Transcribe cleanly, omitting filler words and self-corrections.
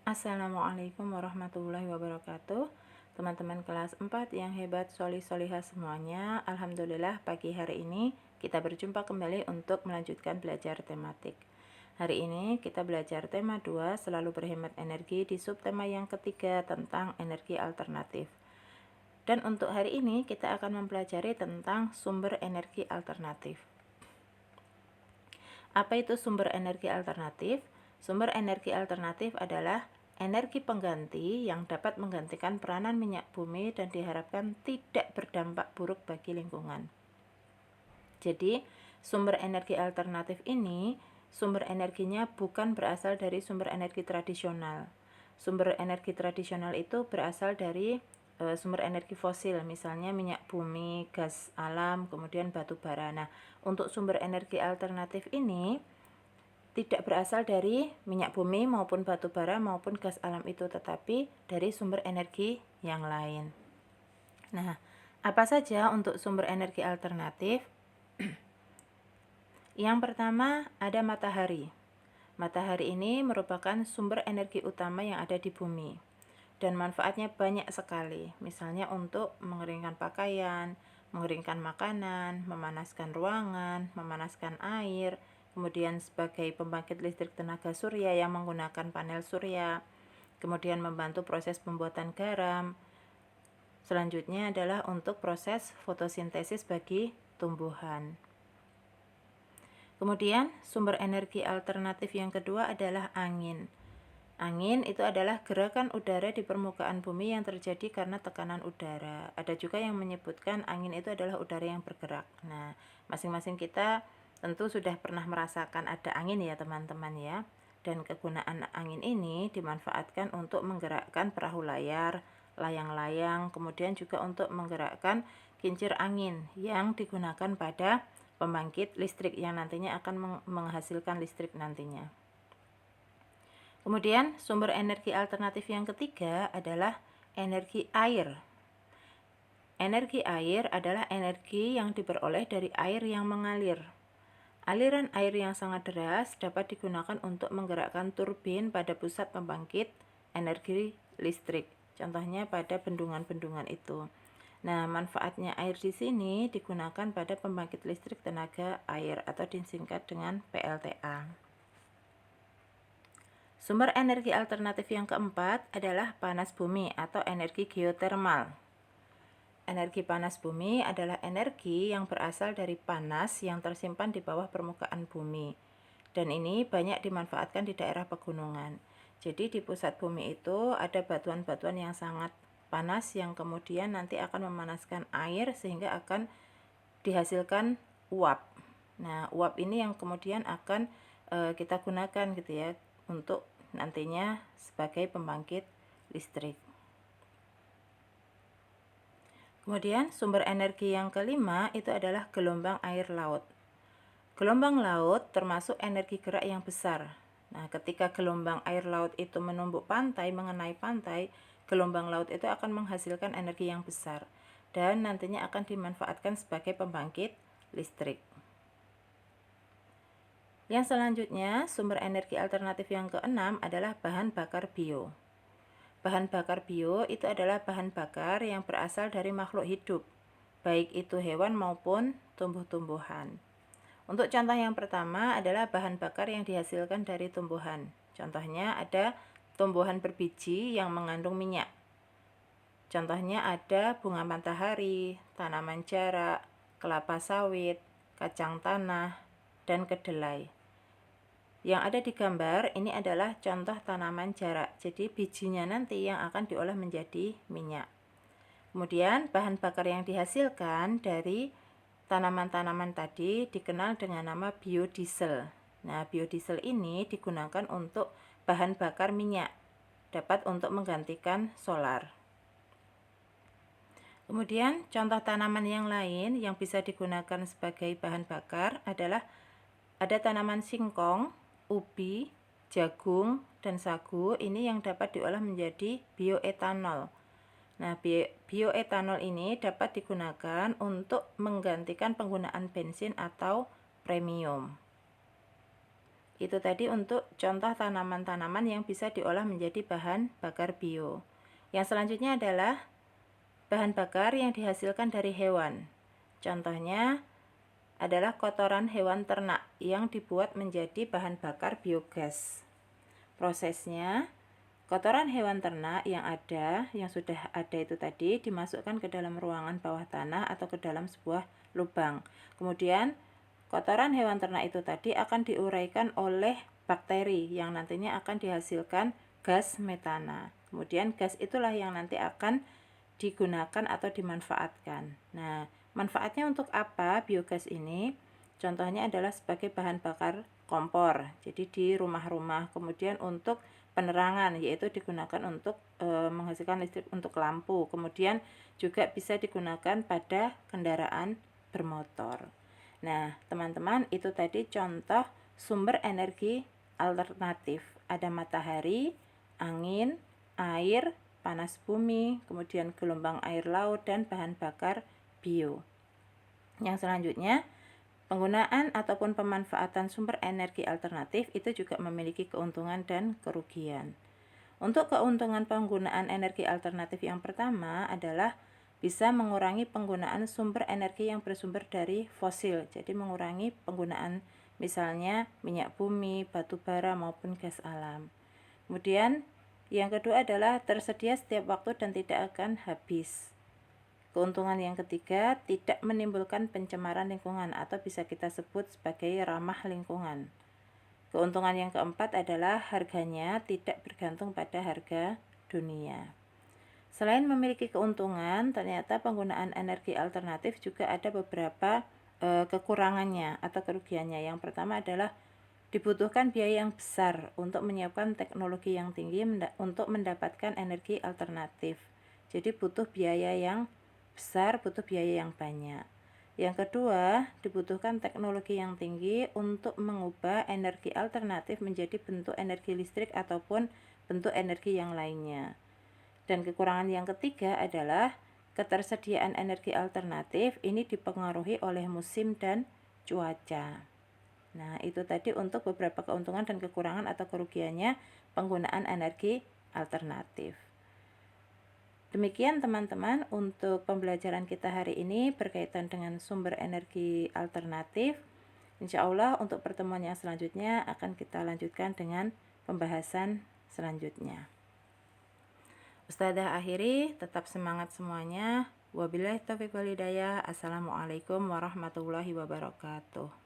Assalamualaikum warahmatullahi wabarakatuh. Teman-teman kelas 4 yang hebat, solih-solihah semuanya. Alhamdulillah pagi hari ini kita berjumpa kembali untuk melanjutkan belajar tematik. Hari ini kita belajar tema 2, selalu berhemat energi, di subtema yang ketiga tentang energi alternatif. Dan untuk hari ini kita akan mempelajari tentang sumber energi alternatif. Apa itu sumber energi alternatif? Sumber energi alternatif adalah energi pengganti yang dapat menggantikan peranan minyak bumi dan diharapkan tidak berdampak buruk bagi lingkungan. Jadi, sumber energi alternatif ini, sumber energinya bukan berasal dari sumber energi tradisional. Sumber energi tradisional itu berasal dari sumber energi fosil, misalnya minyak bumi, gas alam, kemudian batu bara. Nah, untuk sumber energi alternatif ini tidak berasal dari minyak bumi maupun batu bara maupun gas alam itu, tetapi dari sumber energi yang lain. Nah, apa saja untuk sumber energi alternatif? Yang pertama ada matahari. Matahari ini merupakan sumber energi utama yang ada di bumi dan manfaatnya banyak sekali, misalnya untuk mengeringkan pakaian, mengeringkan makanan, memanaskan ruangan, memanaskan air, kemudian sebagai pembangkit listrik tenaga surya yang menggunakan panel surya, kemudian membantu proses pembuatan garam. Selanjutnya adalah untuk proses fotosintesis bagi tumbuhan. Kemudian sumber energi alternatif yang kedua adalah angin. Angin itu adalah gerakan udara di permukaan bumi yang terjadi karena tekanan udara. Ada juga yang menyebutkan angin itu adalah udara yang bergerak. Nah, masing-masing kita tentu sudah pernah merasakan ada angin ya teman-teman ya. Dan kegunaan angin ini dimanfaatkan untuk menggerakkan perahu layar, layang-layang, kemudian juga untuk menggerakkan kincir angin yang digunakan pada pembangkit listrik yang nantinya akan menghasilkan listrik nantinya. Kemudian sumber energi alternatif yang ketiga adalah energi air. Energi air adalah energi yang diperoleh dari air yang mengalir. Aliran air yang sangat deras dapat digunakan untuk menggerakkan turbin pada pusat pembangkit energi listrik. Contohnya pada bendungan-bendungan itu. Nah, manfaatnya air di sini digunakan pada pembangkit listrik tenaga air atau disingkat dengan PLTA. Sumber energi alternatif yang keempat adalah panas bumi atau energi geotermal. Energi panas bumi adalah energi yang berasal dari panas yang tersimpan di bawah permukaan bumi. Dan ini banyak dimanfaatkan di daerah pegunungan. Jadi di pusat bumi itu ada batuan-batuan yang sangat panas yang kemudian nanti akan memanaskan air sehingga akan dihasilkan uap. Nah, uap ini yang kemudian akan kita gunakan gitu ya untuk nantinya sebagai pembangkit listrik. Kemudian sumber energi yang kelima itu adalah gelombang air laut. Gelombang laut termasuk energi gerak yang besar. Nah, ketika gelombang air laut itu menumbuk pantai, mengenai pantai, gelombang laut itu akan menghasilkan energi yang besar dan nantinya akan dimanfaatkan sebagai pembangkit listrik. Yang selanjutnya, sumber energi alternatif yang keenam adalah bahan bakar bio. Bahan bakar bio itu adalah bahan bakar yang berasal dari makhluk hidup, baik itu hewan maupun tumbuh-tumbuhan. Untuk contoh yang pertama adalah bahan bakar yang dihasilkan dari tumbuhan. Contohnya ada tumbuhan berbiji yang mengandung minyak. Contohnya ada bunga matahari, tanaman jarak, kelapa sawit, kacang tanah, dan kedelai. Yang ada di gambar ini adalah contoh tanaman jarak. Jadi bijinya nanti yang akan diolah menjadi minyak. Kemudian bahan bakar yang dihasilkan dari tanaman-tanaman tadi dikenal dengan nama biodiesel. Nah, biodiesel ini digunakan untuk bahan bakar minyak, dapat untuk menggantikan solar. Kemudian contoh tanaman yang lain yang bisa digunakan sebagai bahan bakar adalah ada tanaman singkong, ubi, jagung, dan sagu. Ini yang dapat diolah menjadi bioetanol. Nah, bioetanol ini dapat digunakan untuk menggantikan penggunaan bensin atau premium. Itu tadi untuk contoh tanaman-tanaman yang bisa diolah menjadi bahan bakar bio. Yang selanjutnya adalah bahan bakar yang dihasilkan dari hewan. Contohnya adalah kotoran hewan ternak yang dibuat menjadi bahan bakar biogas. Prosesnya, kotoran hewan ternak yang sudah ada itu tadi dimasukkan ke dalam ruangan bawah tanah atau ke dalam sebuah lubang. Kemudian kotoran hewan ternak itu tadi akan diuraikan oleh bakteri yang nantinya akan dihasilkan gas metana. Kemudian gas itulah yang nanti akan digunakan atau dimanfaatkan. Nah, manfaatnya untuk apa biogas ini? Contohnya adalah sebagai bahan bakar kompor. Jadi di rumah-rumah, kemudian untuk penerangan yaitu digunakan untuk menghasilkan listrik untuk lampu. Kemudian juga bisa digunakan pada kendaraan bermotor. Nah, teman-teman, itu tadi contoh sumber energi alternatif. Ada matahari, angin, air, panas bumi, kemudian gelombang air laut, dan bahan bakar bio. Yang selanjutnya, penggunaan ataupun pemanfaatan sumber energi alternatif itu juga memiliki keuntungan dan kerugian. Untuk keuntungan penggunaan energi alternatif yang pertama adalah bisa mengurangi penggunaan sumber energi yang bersumber dari fosil. Jadi mengurangi penggunaan misalnya minyak bumi, batu bara maupun gas alam. Kemudian yang kedua adalah tersedia setiap waktu dan tidak akan habis. Keuntungan yang ketiga, tidak menimbulkan pencemaran lingkungan atau bisa kita sebut sebagai ramah lingkungan. Keuntungan yang keempat adalah harganya tidak bergantung pada harga dunia. Selain memiliki keuntungan, ternyata penggunaan energi alternatif juga ada beberapa kekurangannya atau kerugiannya. Yang pertama adalah dibutuhkan biaya yang besar untuk menyiapkan teknologi yang tinggi untuk mendapatkan energi alternatif. Jadi butuh biaya yang besar, butuh biaya yang banyak. Yang kedua, dibutuhkan teknologi yang tinggi untuk mengubah energi alternatif menjadi bentuk energi listrik ataupun bentuk energi yang lainnya. Dan kekurangan yang ketiga adalah ketersediaan energi alternatif ini dipengaruhi oleh musim dan cuaca. Nah, itu tadi untuk beberapa keuntungan dan kekurangan atau kerugiannya penggunaan energi alternatif. Demikian teman-teman untuk pembelajaran kita hari ini berkaitan dengan sumber energi alternatif. Insya Allah untuk pertemuan yang selanjutnya akan kita lanjutkan dengan pembahasan selanjutnya. Ustadzah akhiri, tetap semangat semuanya. Wabillahi taufiq wal hidayah. Assalamualaikum warahmatullahi wabarakatuh.